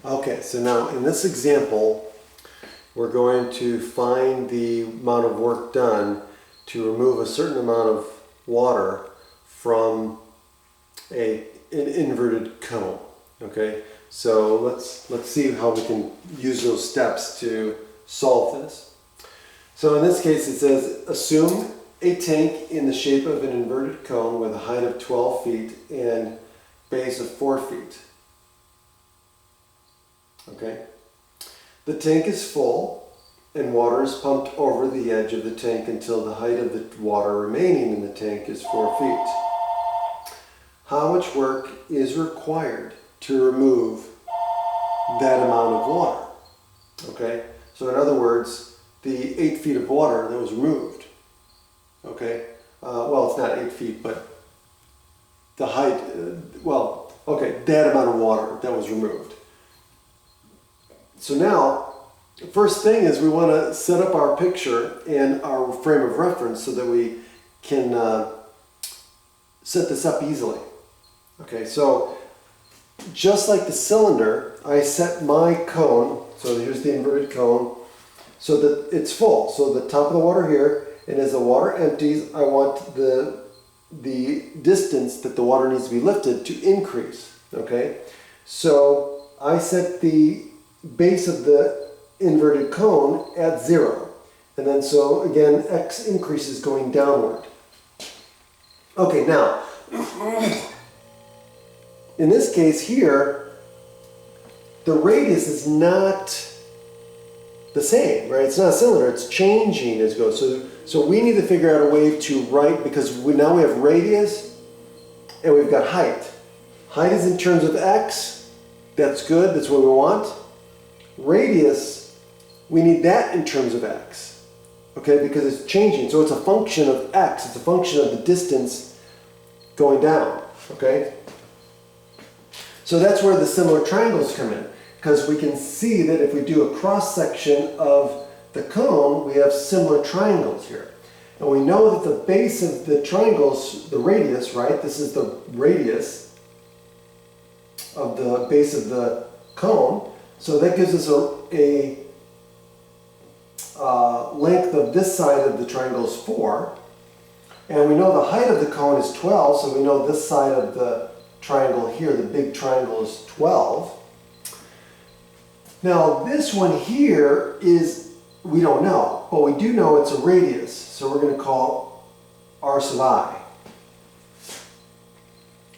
Okay, so now in this example, we're going to find the amount of work done to remove a certain amount of water from an inverted cone. Okay, so let's see how we can use those steps to solve this. So in this case, it says assume a tank in the shape of an inverted cone with a height of 12 feet and base of 4 feet. Okay. The tank is full and water is pumped over the edge of the tank until the height of the water remaining in the tank is 4 feet. How much work is required to remove that amount of water? Okay, so in other words, the 8 feet of water that was removed. Okay, well, it's not 8 feet, but the height, that amount of water that was removed. So now, the first thing is we want to set up our picture and our frame of reference so that we can set this up easily. Okay, so just like the cylinder, I set my cone, so here's the inverted cone, so that it's full. So the top of the water here, and as the water empties, I want the distance that the water needs to be lifted to increase. Okay, so I set the base of the inverted cone at 0. And then so again, x increases going downward. Okay, now, in this case here, the radius is not the same, right? It's not a cylinder, it's changing as it goes. So we need to figure out a way to write, because now we have radius and we've got height. Height is in terms of x, that's good, that's what we want. Radius, we need that in terms of x, okay, because it's changing. So it's a function of x, it's a function of the distance going down, okay? So that's where the similar triangles come in, because we can see that if we do a cross-section of the cone, we have similar triangles here. And we know that the base of the triangles, the radius, right, this is the radius of the base of the cone. So that gives us a length of this side of the triangle is 4. And we know the height of the cone is 12, so we know this side of the triangle here, the big triangle, is 12. Now this one here is, we don't know, but we do know it's a radius, so we're going to call r sub I.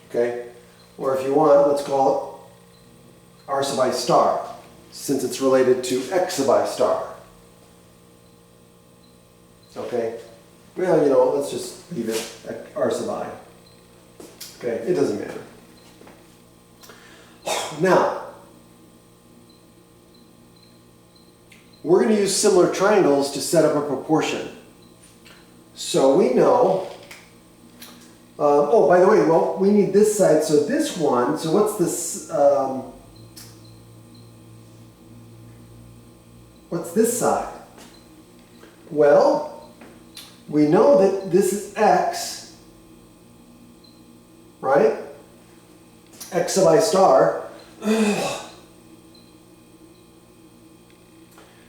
Okay? Or if you want, let's call it r sub I star, since it's related to x sub I star. Okay? Well, you know, let's just leave it at r sub I. Okay, it doesn't matter. Now, we're going to use similar triangles to set up a proportion. So we know, oh, by the way, well, we need this side, so this one, so what's this, what's this side? Well, we know that this is x, right? X sub I star.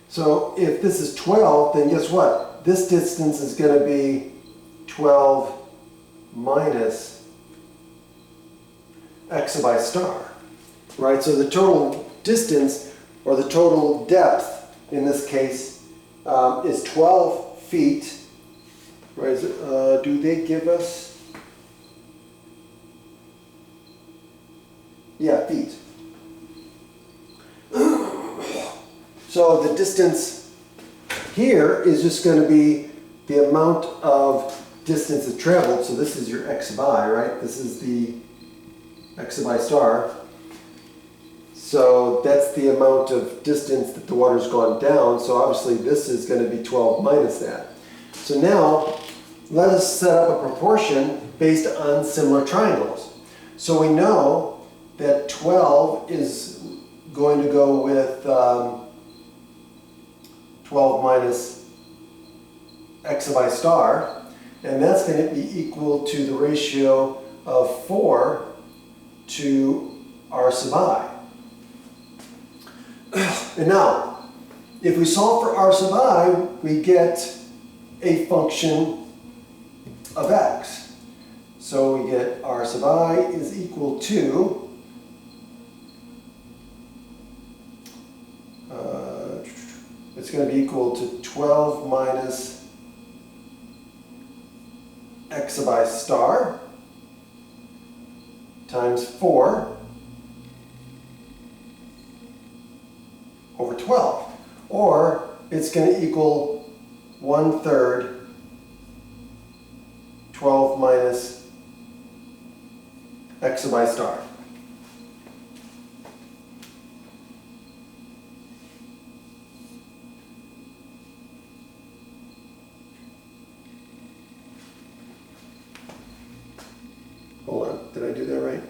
So if this is 12, then guess what? This distance is going to be 12 minus x sub I star, right? So the total distance, or the total depth in this case, is 12 feet. Right? Is it, do they give us? Yeah, feet. So the distance here is just going to be the amount of distance it traveled. So this is your x sub I, right? This is the x sub I star. So that's the amount of distance that the water's gone down. So obviously this is going to be 12 minus that. So now let us set up a proportion based on similar triangles. So we know that 12 is going to go with 12 minus x sub I star, and that's going to be equal to the ratio of 4 to r sub I. And now, if we solve for r sub I, we get a function of x. So we get r sub I is equal to it's going to be equal to 12 minus x sub I star times 4 over 12. Or it's going to equal 1/3 12 minus x sub I star. Hold on, did I do that right?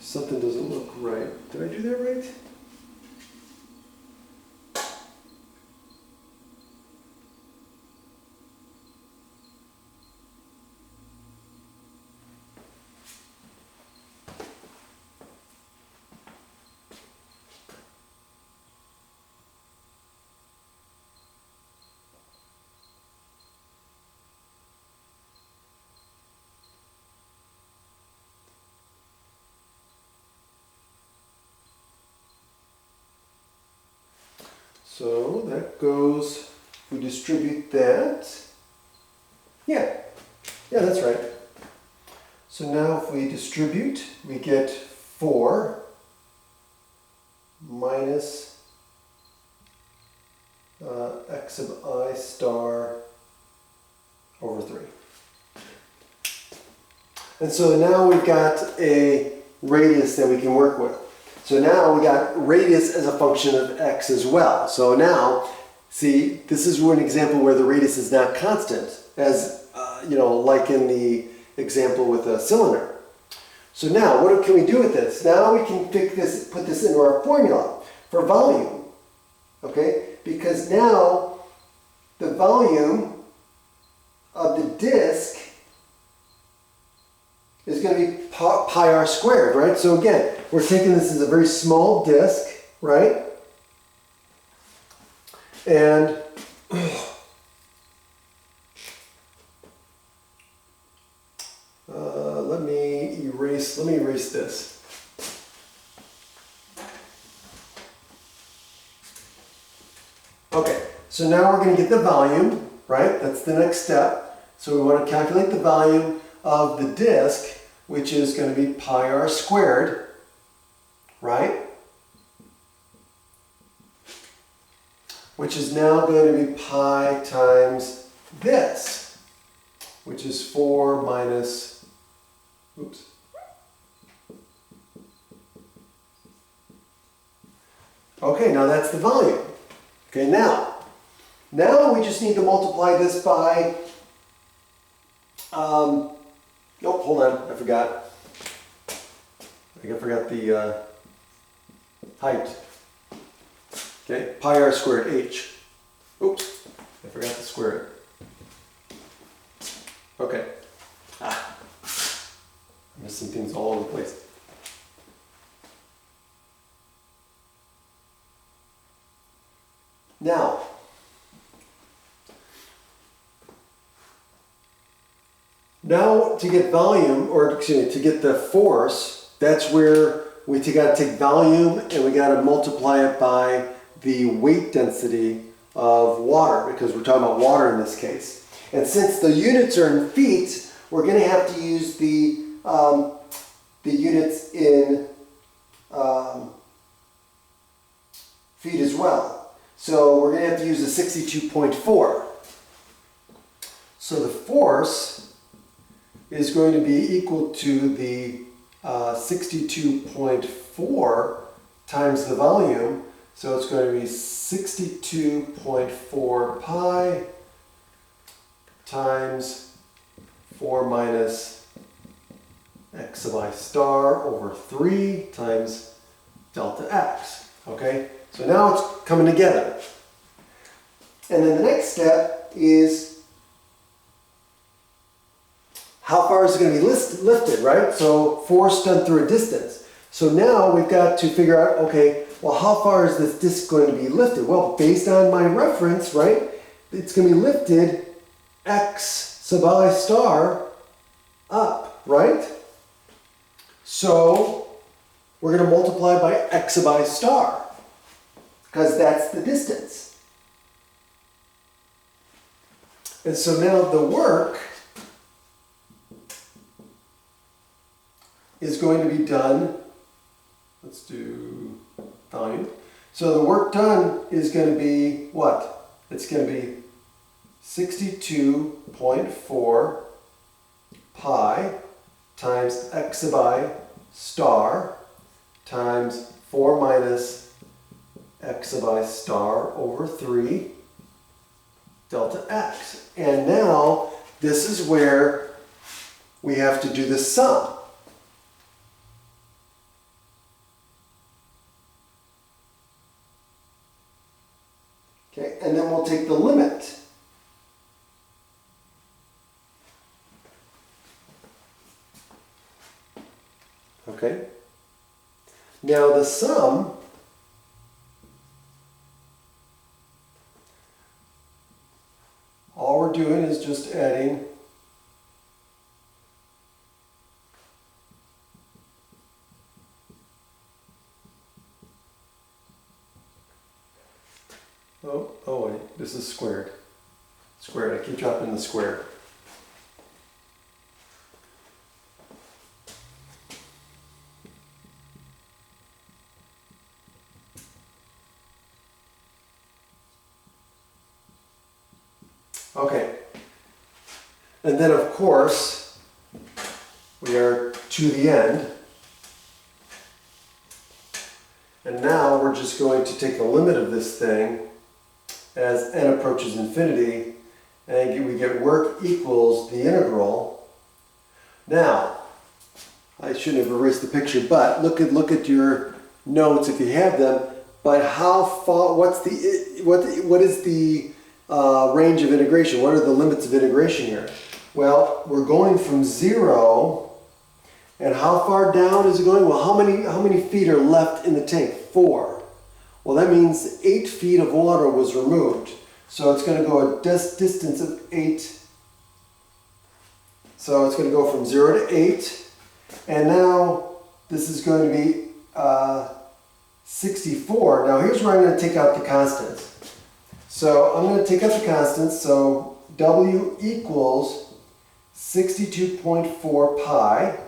Something doesn't look right. Did I do that right? So that goes, we distribute that. Yeah, that's right. So now if we distribute, we get 4 minus x sub I star over 3. And so now we've got a radius that we can work with. So now we got radius as a function of x as well. So now, see, this is an example where the radius is not constant, as like in the example with a cylinder. So now, what can we do with this? Now we can put this into our formula for volume, okay? Because now the volume of the disk is going to be pi r squared, right? So again, we're taking this as a very small disk, right? And let me erase this. Okay, so now we're going to get the volume, right? That's the next step. So we want to calculate the volume of the disk, which is going to be pi r squared, right? Which is now going to be pi times this, which is 4 minus, oops. Okay, now that's the volume. Okay, now we just need to multiply this by, nope, hold on, I forgot. I think I forgot the height. Okay, pi r squared h. Oops, I forgot to square it. Okay. I'm missing things all over the place. Now to get volume, or excuse me, to get the force, that's where we got to take volume and we got to multiply it by the weight density of water, because we're talking about water in this case. And since the units are in feet, we're going to have to use the units in feet as well. So we're going to have to use the 62.4. So the force is going to be equal to the 62.4 times the volume. So it's going to be 62.4 pi times 4 minus x x sub I star over 3 times delta x. Okay, so now it's coming together. And then the next step is how far is it going to be lifted, right? So force done through a distance. So now we've got to figure out, okay, well, how far is this disc going to be lifted? Well, based on my reference, right, it's going to be lifted x sub I star up, right? So we're going to multiply by x sub I star because that's the distance. And so now the work is going to be done, let's do volume. So the work done is going to be what? It's going to be 62.4 pi times x sub I star times 4 minus x sub I star over 3 delta x. And now this is where we have to do the sum. Okay, and then we'll take the limit. Okay. Now the sum all we're doing is just adding oh wait, this is squared. Squared, I keep dropping the square. Okay, and then of course, we are to the end. And now we're just going to take the limit of this thing as n approaches infinity, and we get work equals the integral. Now, I shouldn't have erased the picture, but look at your notes if you have them. But how far? What is the range of integration? What are the limits of integration here? Well, we're going from 0, and how far down is it going? Well, how many feet are left in the tank? 4. Well, that means 8 feet of water was removed. So it's going to go a distance of 8. So it's going to go from 0 to 8. And now this is going to be 64. Now here's where I'm going to take out the constants. So I'm going to take out the constants. So W equals 62.4 pi.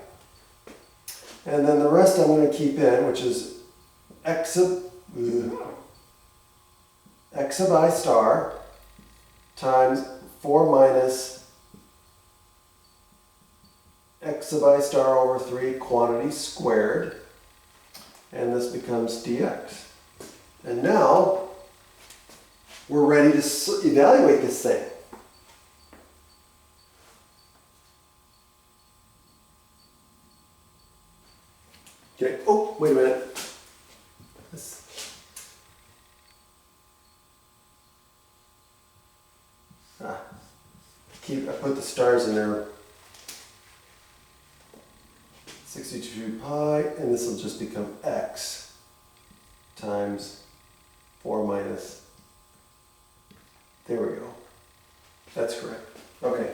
And then the rest I'm going to keep in, which is x sub I star times 4 minus x sub I star over 3 quantity squared. And this becomes dx. And now we're ready to evaluate this thing. Okay, oh, wait a minute. I put the stars in there. 62 pi, and this will just become x times 4 minus. There we go. That's correct. Okay.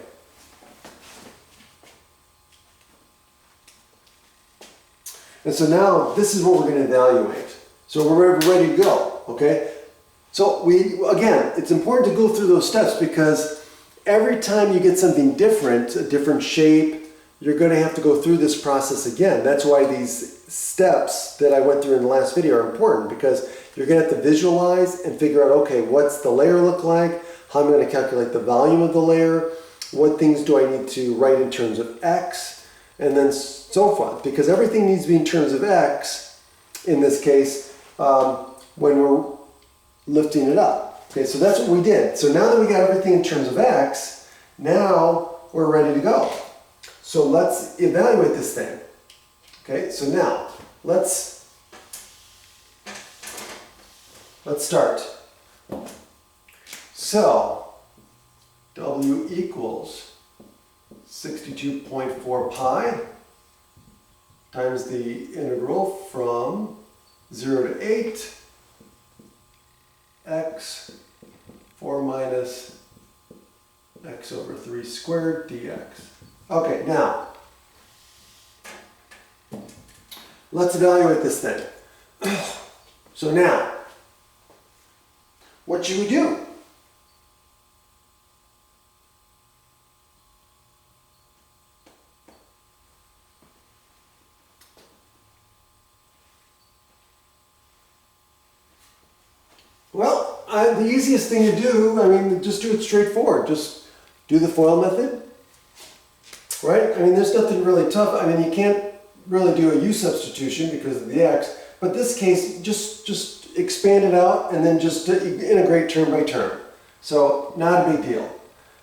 And so now this is what we're going to evaluate. So we're ready to go. Okay. So again, it's important to go through those steps because every time you get something different, a different shape, you're going to have to go through this process again. That's why these steps that I went through in the last video are important, because you're going to have to visualize and figure out, okay, what's the layer look like? How am I going to calculate the volume of the layer? What things do I need to write in terms of x? And then so forth, because everything needs to be in terms of x in this case when we're lifting it up. Okay, so that's what we did. So now that we got everything in terms of x, now we're ready to go. So let's evaluate this thing. Okay, so now let's start. So W equals 62.4 pi times the integral from 0 to 8 x 4 minus x over 3 squared dx. Okay, now let's evaluate this thing. So now, what should we do? Well, the easiest thing to do, I mean, just do it straightforward. Just do the FOIL method, right? I mean, there's nothing really tough. I mean, you can't really do a u substitution because of the x, but this case, just expand it out and then just integrate term by term. So, not a big deal.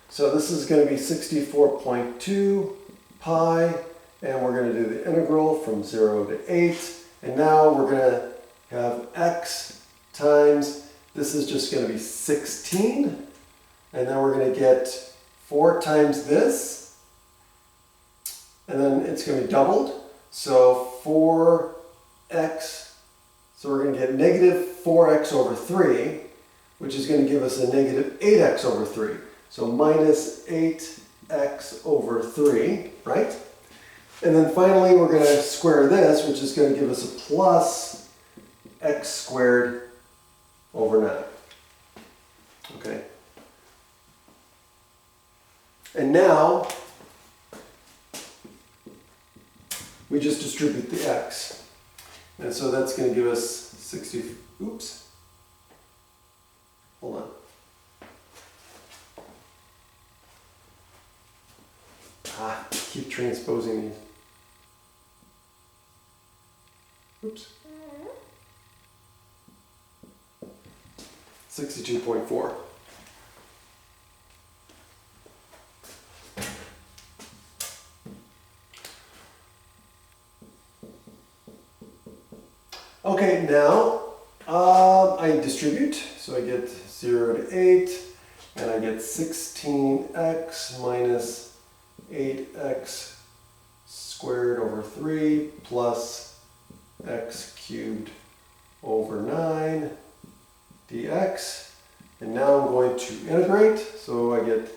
So this is going to be 64.2 pi, and we're going to do the integral from 0 to 8, and now we're going to have x times, this is just going to be 16, and then we're going to get 4 times this, and then it's going to be doubled, so 4x, so we're going to get negative 4x over 3, which is going to give us a negative 8x over 3. So minus 8x over 3, right? And then finally we're going to square this, which is going to give us a plus x squared over 9. Okay? And now we just distribute the x. And so that's going to give us 60, oops, hold on. Keep transposing these. Oops. 62.4. Okay, now I distribute, so I get 0 to 8, and I get 16x minus 8x squared over 3 plus x cubed over 9 dx. And now I'm going to integrate, so I get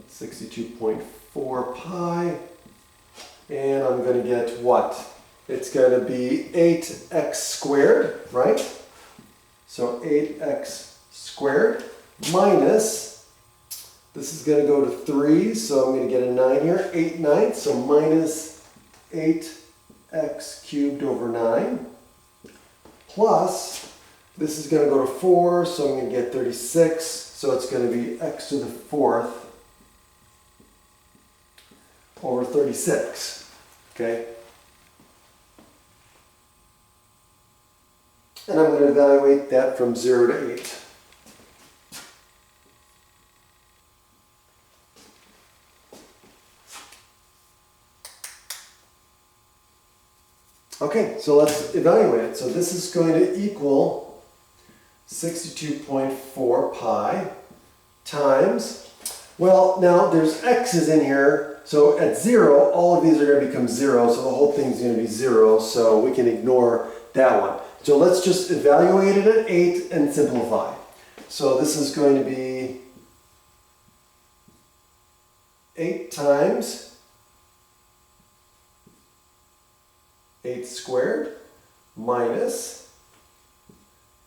62.4 pi, and I'm going to get what? It's going to be 8x squared, right? So 8x squared minus, this is going to go to 3, so I'm going to get a 9 here, 8 ninths, so minus 8x cubed over 9, plus, this is going to go to 4, so I'm going to get 36, so it's going to be x to the 4th over 36, okay? And I'm going to evaluate that from 0 to 8. Okay, so let's evaluate it. So this is going to equal 62.4 pi times, well, now there's x's in here, so at 0, all of these are going to become 0, so the whole thing's going to be 0, so we can ignore that one. So let's just evaluate it at 8 and simplify. So this is going to be 8 times 8 squared minus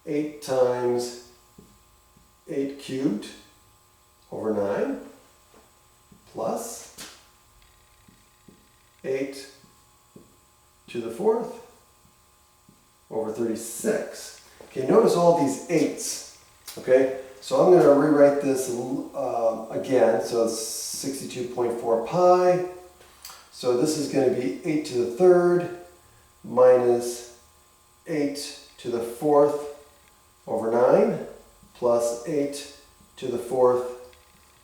8 times 8 cubed over 9 plus 8 to the 4th over 36. Okay, notice all these 8s. Okay, so I'm going to rewrite this again. So it's 62.4 pi. So this is going to be 8 to the 3rd minus 8 to the 4th over 9 plus 8 to the 4th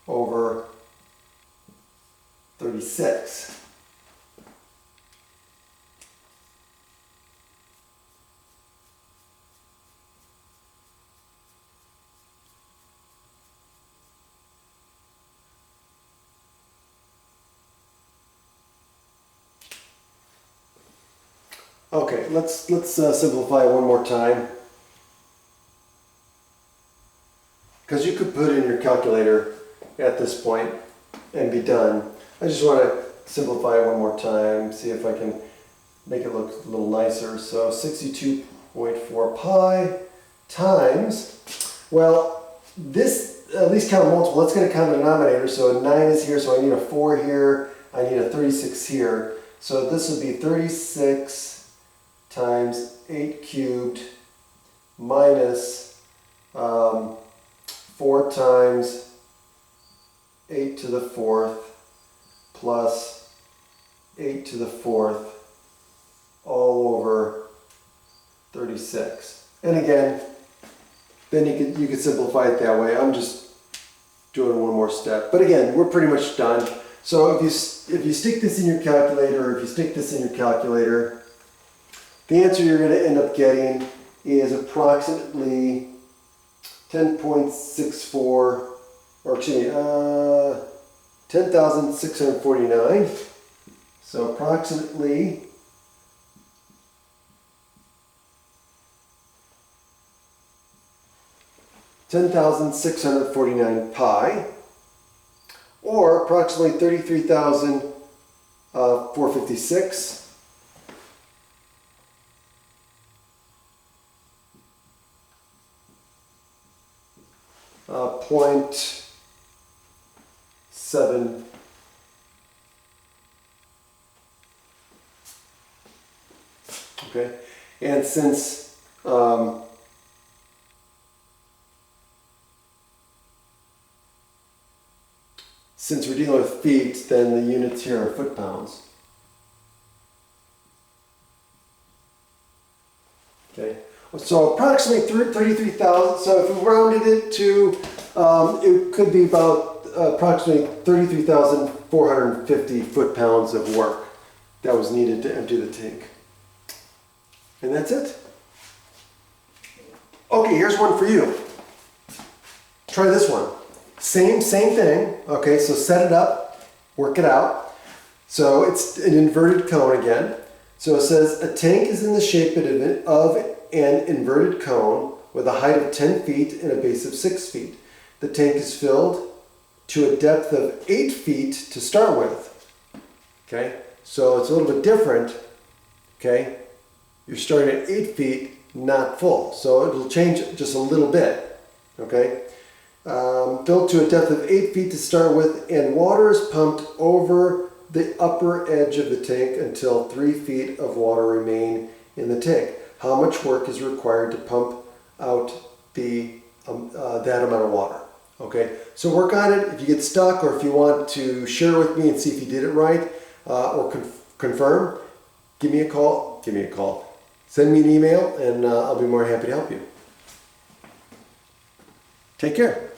over 36. Okay, let's simplify one more time. Because you could put in your calculator at this point and be done. I just want to simplify it one more time, see if I can make it look a little nicer. So 62.4 pi times, well, this at least count multiple. Let's get a common denominator. So a 9 is here, so I need a 4 here. I need a 36 here. So this would be 36 times 8 cubed minus 4 times 8 to the 4th plus 8 to the 4th all over 36. And again, then you could simplify it that way. I'm just doing one more step. But again, we're pretty much done. So if you stick this in your calculator, or if you stick this in your calculator, the answer you're going to end up getting is approximately 10.64, or excuse me, 10,649. So approximately 10,649 pi, or approximately 33,456. .7. Okay, and since we're dealing with feet, then the units here are foot-pounds. Okay, so approximately 33,000. So if we rounded it to, it could be about approximately 33,450 foot-pounds of work that was needed to empty the tank. And that's it. Okay, here's one for you. Try this one. Same thing. Okay, so set it up, work it out. So it's an inverted cone again. So it says a tank is in the shape of an inverted cone with a height of 10 feet and a base of 6 feet. The tank is filled to a depth of 8 feet to start with. Okay, so it's a little bit different. Okay, you're starting at 8 feet, not full. So it'll change just a little bit. Okay. Filled to a depth of 8 feet to start with, and water is pumped over the upper edge of the tank until 3 feet of water remain in the tank. How much work is required to pump out that amount of water? Okay, so work on it. If you get stuck, or if you want to share with me and see if you did it right, or confirm, give me a call. Send me an email, and I'll be more than happy to help you. Take care.